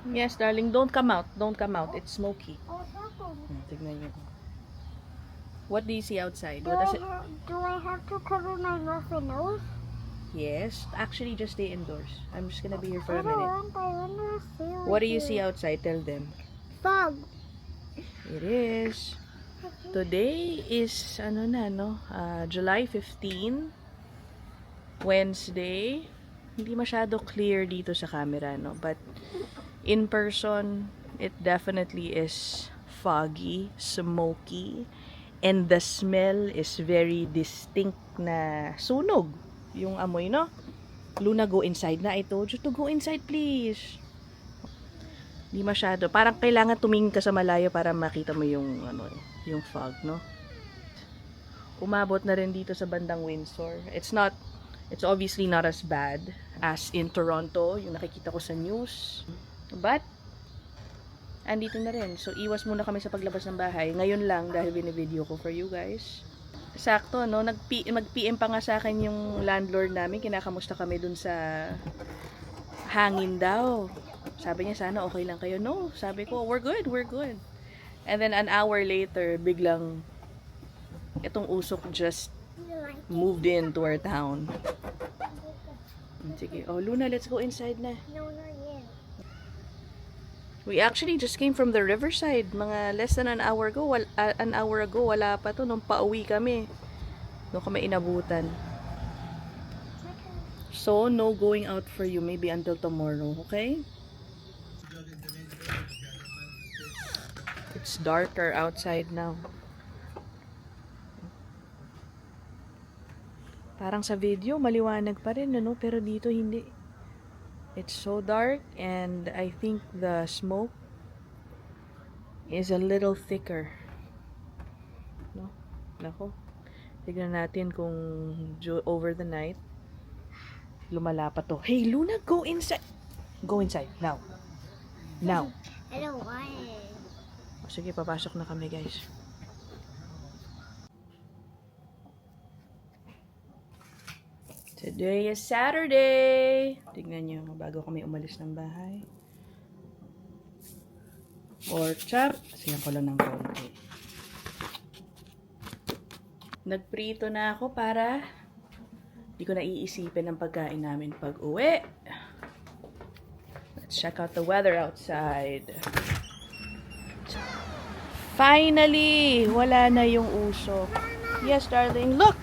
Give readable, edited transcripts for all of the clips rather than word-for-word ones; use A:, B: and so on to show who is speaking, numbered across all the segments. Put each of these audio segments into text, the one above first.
A: Yes, darling. Don't come out. Don't come out. It's smoky. Tignan niyo. What do you see outside? What does it...
B: Do I have to cover my mouth and nose?
A: Yes. Actually, just stay indoors. I'm just gonna be here for
B: I
A: a
B: don't
A: minute.
B: want. I want to stay
A: What do you see outside? Tell them.
B: Fog.
A: It is. Today is, ano na, no? July 15. Wednesday. Hindi masyado clear dito sa camera, no? But in person, it definitely is foggy, smoky, and the smell is very distinct na sunog. Yung amoy, no? Luna, go inside na. I told you to go inside, please. Hindi masyado. Parang kailangan tumingin ka sa malayo para makita mo yung, ano, yung fog, no? Umabot na rin dito sa bandang Windsor. It's obviously not as bad as in Toronto, yung nakikita ko sa news. But, andito na rin. So, iwas muna kami sa paglabas ng bahay. Ngayon lang, dahil binivideo ko for you guys. Sakto, no? Mag-PM pa nga sa akin yung landlord namin. Kinakamusta kami dun sa hangin daw. Sabi niya, sana okay lang kayo. No, sabi ko, we're good. And then, an hour later, biglang, itong usok just moved into our town. Sige. Oh, Luna, let's go inside na.
B: No, not yet.
A: We actually just came from the riverside. Mga less than an hour ago. Wala pa to. Nung pauwi kami. Doon kami inabutan. So, no going out for you. Maybe until tomorrow. Okay? It's darker outside now. Parang sa video, maliwanag pa rin, ano? Pero dito hindi. It's so dark and I think the smoke is a little thicker. No? Nako. Tignan natin kung over the night lumala pa to. Hey, Luna, go inside. Go inside, now. Now.
B: I don't want it.
A: O, sige, papasok na kami, guys. Today is Saturday. Tignan nyo, bago kami umalis ng bahay. Pork chop. Siyan ko lang ng konti. Nagprito na ako para di ko na iisipin ang pagkain namin pag uwi. Let's check out the weather outside. Finally! Wala na yung usok. Yes, darling. Look!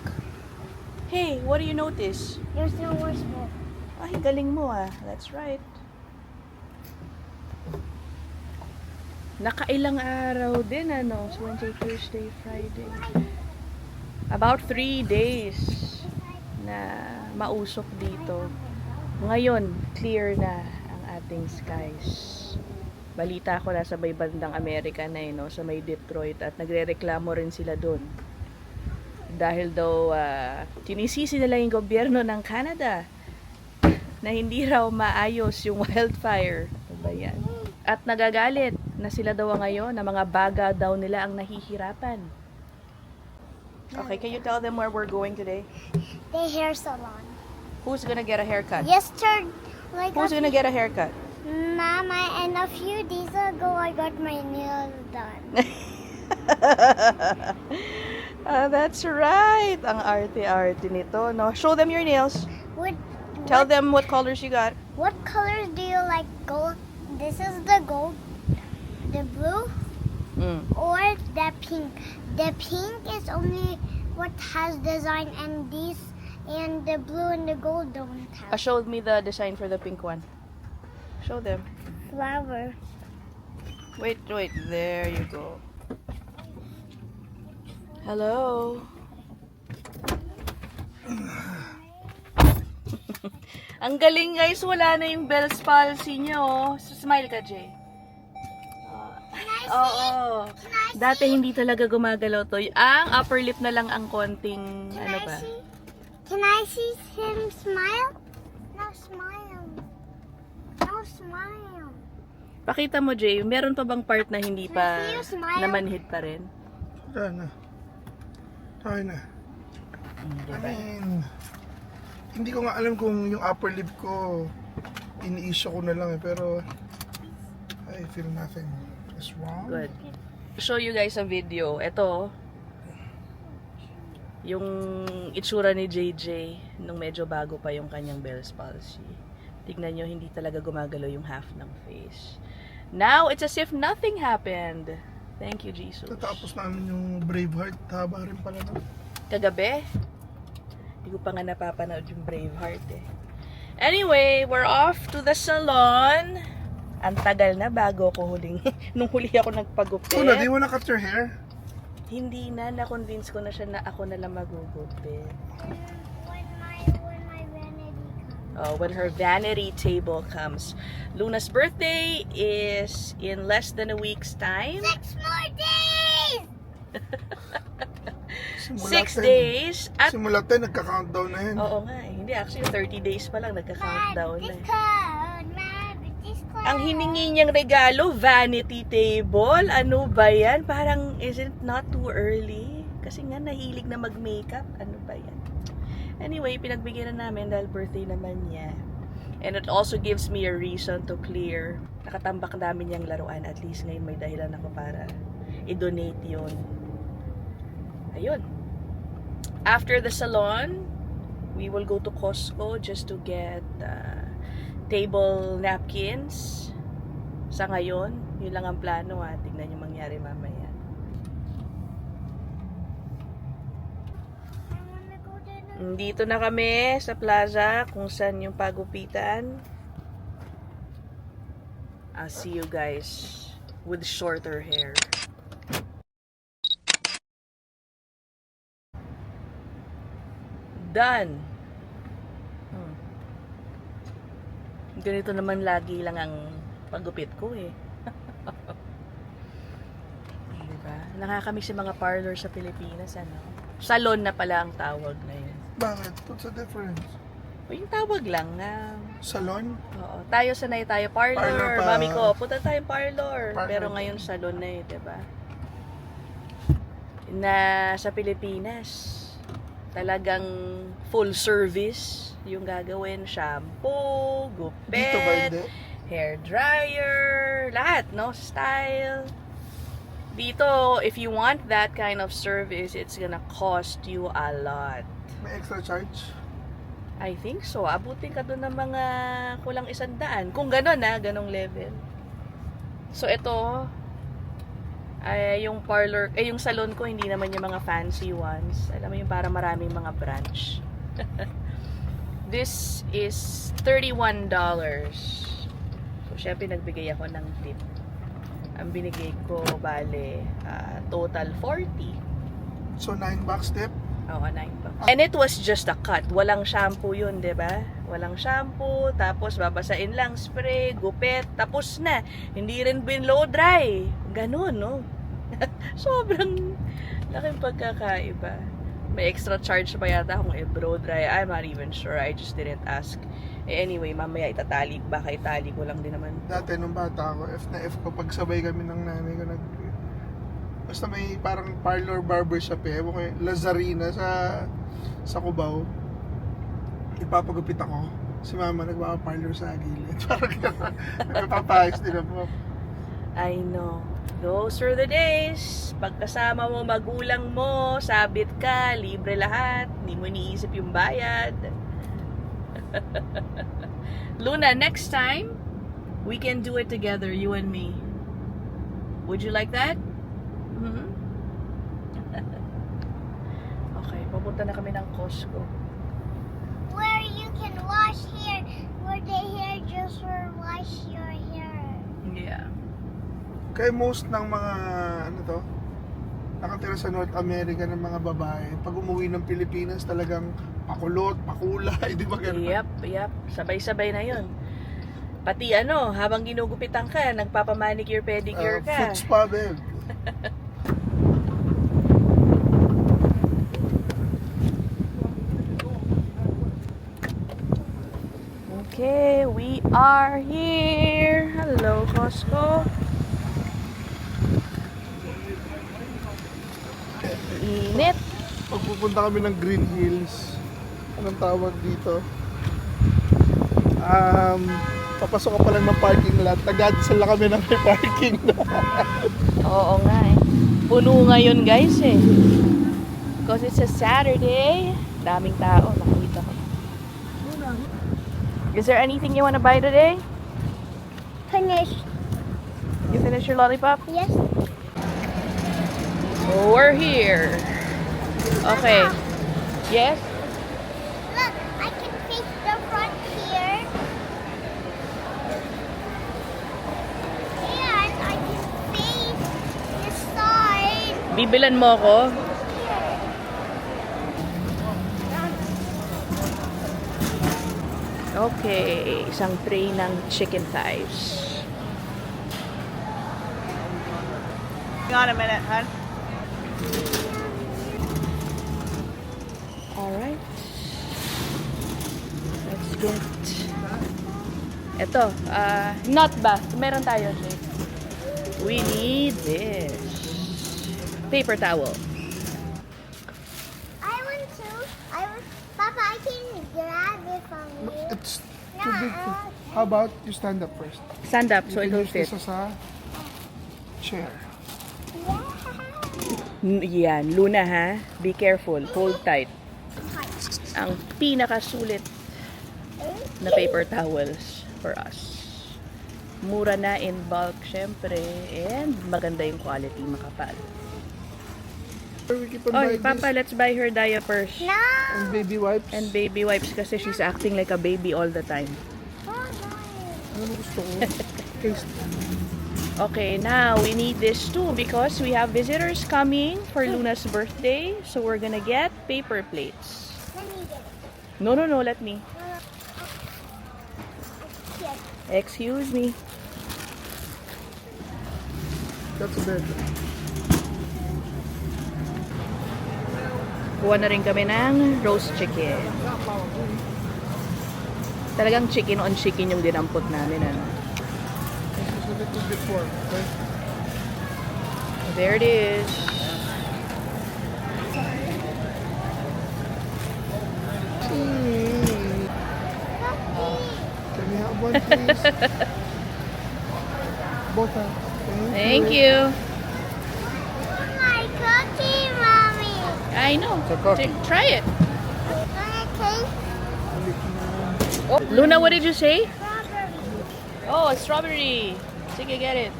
A: Hey, what do you notice?
B: There's no more smoke.
A: Ay, galing mo ah. That's right. Nakailang araw din, ano? So, Wednesday, Thursday, Friday. About 3 days na mausok dito. Ngayon, clear na ang ating skies. Balita ko nasa may bandang Amerika na no, sa may Detroit at nagrereklamo rin sila doon. Dahil daw tinisisi nila yung gobyerno ng Canada na hindi raw maayos yung wildfire. Diba yan? At nagagalit na sila daw ngayon na mga baga daw nila ang nahihirapan. Okay, can you tell them where we're going today?
B: The hair salon.
A: Who's gonna get a haircut?
B: Yesterday,
A: Who's gonna get a haircut?
B: Mama, and a few days ago, I got my nails done.
A: That's right. Ang arte-arte nito, no? Show them your nails. Tell them what colors you got.
B: What colors do you like? Gold. This is the gold, the blue, or the pink. The pink is only what has design, and these and the blue and the gold don't have.
A: Show me the design for the pink one. Show them.
B: Flower.
A: Wait. There you go. Hello. Ang galing, guys. Wala na yung Bell's palsy niya, oh. Smile ka, Jay. Oo. Dati hindi talaga gumagalaw to. Ang upper lip na lang ang konting, ano ba?
B: Can I see him smile? No smile. No smile.
A: Pakita mo, Jay. Meron pa bang part na hindi pa
B: Can I see you smile?
A: namanhid pa rin?
C: Wala na. Tayo na. I mean, hindi ko nga alam kung yung upper lip ko iniisyo ko na lang eh, pero I feel nothing is wrong.
A: Good. Show you guys a video. Ito, yung itsura ni JJ nung medyo bago pa yung kanyang Bell's palsy. Tignan nyo, hindi talaga gumagalaw yung half ng face. Now, it's as if nothing happened. Thank you, Jesus.
C: Natapos namin yung Braveheart. Haba rin pala no?
A: Kagabi, hindi ko pa nga napapanood yung Braveheart eh. Anyway, we're off to the salon. Ang tagal na bago ko huling, nung huli ako nagpagupit.
C: Una, di mo na cut your hair?
A: Hindi na, na-convince ko na siya na ako na lang magugupit.
B: When my vanity comes.
A: Oh, when her vanity table comes. Luna's birthday is in less than a week's time.
B: 6 more days!
A: 6 days. At,
C: Simula 10, nagka-countdown na yun.
A: oo nga eh. Hindi, actually 30 days pa lang nagka-countdown na eh. Ang
B: Ang
A: hiningi niyang regalo, vanity table. Ano ba yan? Parang, isn't not too early? Kasi nga, nahilig na mag-makeup. Ano ba yan? Anyway, pinagbigyan na namin dahil birthday naman niya. And it also gives me a reason to clear. Nakatambak namin yung laruan. At least ngayon may dahilan ako para i-donate yun. Ayun. After the salon, we will go to Costco just to get table napkins. Sa ngayon, yun lang ang plano ha. Tignan yung mangyari mamaya. Dito na kami sa plaza kung saan yung pagupitan. I'll see you guys with shorter hair. Done. Ganito naman lagi lang ang paggupit ko eh. Diba? Nakakamiss yung mga parlor sa Pilipinas, ano? Salon na pala ang tawag na yun.
C: Bakit? What's the difference?
A: O yung tawag lang na,
C: Salon?
A: oo, tayo sanay tayo parlor.
C: Parlor pa.
A: Mami ko, punta tayong parlor.
C: Parlor.
A: Pero ngayon salon na eh, diba? Na sa Pilipinas, talagang full service yung gagawin. Shampoo,
C: Dito ba
A: gupit,
C: hindi?
A: hair dryer, lahat, no? Style. Dito, if you want that kind of service, it's gonna cost you a lot.
C: May extra charge?
A: I think so. Abutin ka doon ng mga kulang 100. Kung gano'n na, ganong level. So, ito, ay yung parlor, yung salon ko, hindi naman yung mga fancy ones. Alam mo yung para maraming mga branch. This is $31. So, syempre, nagbigay ako ng tip. Ang binigay ko, bale, total 40.
C: So, $9 tip?
A: Oo, 9 bucks. And it was just a cut. Walang shampoo yun, di ba? Walang shampoo, tapos babasain lang, spray, gupit, tapos na. Hindi rin blow dry. Ganun, no? Sobrang laking pagkakaiba. May extra charge pa yata kung blow dry. I'm not even sure. I just didn't ask. Anyway, mamaya itatali. Baka itali ko lang din naman.
C: Dati nung bata ako, F na F ko, pagsabay kami ng nanay ko, basta may parang parlor barbershop eh, ewan ko yung Lazarina sa Cubao. Ipapagupit ako. Si mama nagpapaparlor sa gilid. Parang gano'n. Nagpapayos din ako.
A: I know. Those are the days. Pagkasama mo, magulang mo, sabit ka, libre lahat. Hindi mo iniisip yung bayad. Luna, next time, we can do it together, you and me. Would you like that? Mm-hmm. Okay, papunta na kami ng Costco.
B: Where you can wash hair, where the hairdresser wash your hair.
A: Yeah.
C: Kaya most ng mga, ano to, nakatira sa North America ng mga babae, pag umuwi ng Pilipinas talagang pakulot, pakulay, di ba gano'n?
A: Yep. Sabay-sabay na yun. Pati ano, habang ginugupitan ka, nagpapamanicure, pedicure ka.
C: Foot spa din.
A: Okay, we are here. Hello, Costco. Init.
C: Pag pupunta kami ng Green Hills, anong tawag dito? Papasok ka pa lang ng parking lot. Nag-adisal lang kami ng may parking na.
A: Oo nga eh. Puno ngayon guys eh. Because it's a Saturday. Daming tao. Nakita ko. Is there anything you want to buy today?
B: Finish.
A: You finish your lollipop?
B: Yes.
A: Oh, we're here. Okay. Yes?
B: Look, I can face the front here. And I can face this side.
A: Bibilan mo ako? Okay. Isang tray ng chicken thighs. Hang on a minute, hon. Alright. Let's get... Ito, not bath. Meron tayo, Jake. We need this. Paper towel.
B: I want to. Papa, I can grab it from you.
C: It's too big. How about you stand up first?
A: Stand up so
C: You
A: it'll
C: can use
A: fit.
C: this as a chair.
A: Yan, Luna ha. Be careful. Hold tight. Ang pinakasulit na paper towels for us. Mura na in bulk, syempre. And maganda yung quality, makapal.
C: Or we keep on
A: Oy,
C: buying
A: Papa,
C: this.
A: let's buy her diapers.
B: No.
C: And baby wipes.
A: And baby wipes kasi she's acting like a baby all the time.
B: Oh, nice.
C: Ano gusto ko? Taste.
A: Okay, now we need this too because we have visitors coming for Luna's birthday. So we're gonna get paper plates.
B: Let me get it.
A: No, let me.
B: Yes.
A: Excuse me.
C: That's a bed.
A: Kuha na rin kami ng roast chicken. Talagang chicken on chicken yung dinampot namin, ano.
C: This is a little bit more. Okay?
A: There it is.
C: Can we have one, please? Both hands.
A: Thank you.
B: My cookie, Mommy.
A: I know.
C: It's a cookie.
A: Try it.
B: Wanna taste
A: Oh, Luna, what did you say?
B: strawberry?
A: Oh, strawberry. Sige, get it.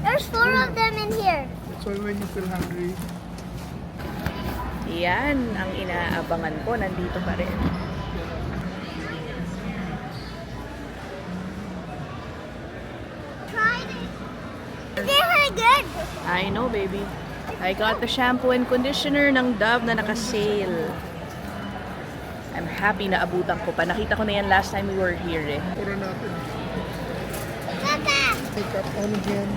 B: There's 4 of them in here.
C: That's why when you feel hungry,
A: Yan ang inaabangan ko. Nandito pa rin.
B: Try it. They were good.
A: I know, baby. I got the shampoo and conditioner ng Dove na naka-sale. I'm happy na abutan ko pa. Nakita ko na yan last time we were here eh.
C: pura natin.
B: Papa.
C: Take up on again.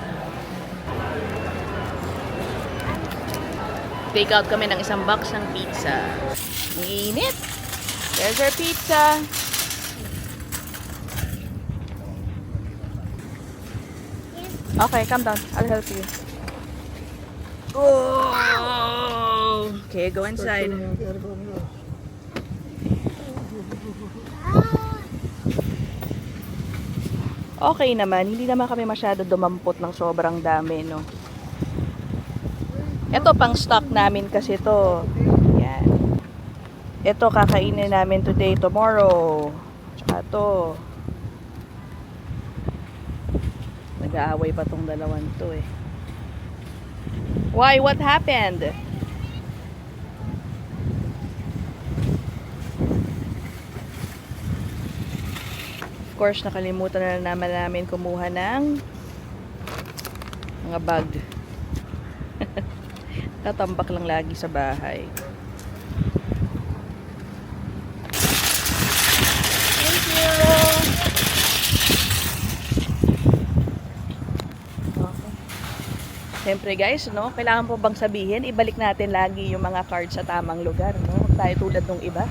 A: Take out kami ng isang box ng pizza. Ang init. There's our pizza. Okay, calm down. I'll help you. Oh! Okay, go inside. Okay naman, hindi naman kami masyado dumampot ng sobrang dami, no? Ito pang stock namin kasi to. Yan. Ito kakainin namin today, tomorrow. Tsaka to. Nag-aaway pa tong dalawan to eh. Why? What happened? Of course, nakalimutan na naman namin kumuha ng mga bag. Tatambak lang lagi sa bahay. Thank you! Okay. Siyempre guys, no? Kailangan po bang sabihin, ibalik natin lagi yung mga cards sa tamang lugar, no? Huwag tayo tulad nung iba.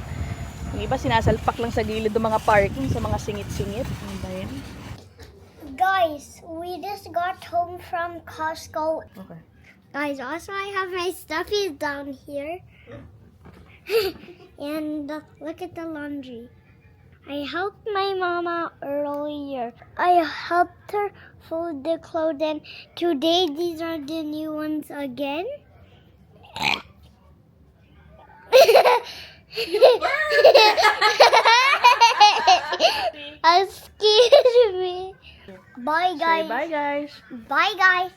A: Yung iba sinasalpak lang sa gilid ng mga parking, sa mga singit-singit. Ano ba yun?
B: Guys, we just got home from Costco.
A: Okay.
B: Guys, also I have my stuffies down here. And look at the laundry. I helped my mama earlier. I helped her fold the clothes, and today these are the new ones again. Excuse me. Bye,
A: Say
B: guys.
A: bye, guys.
B: Bye, guys.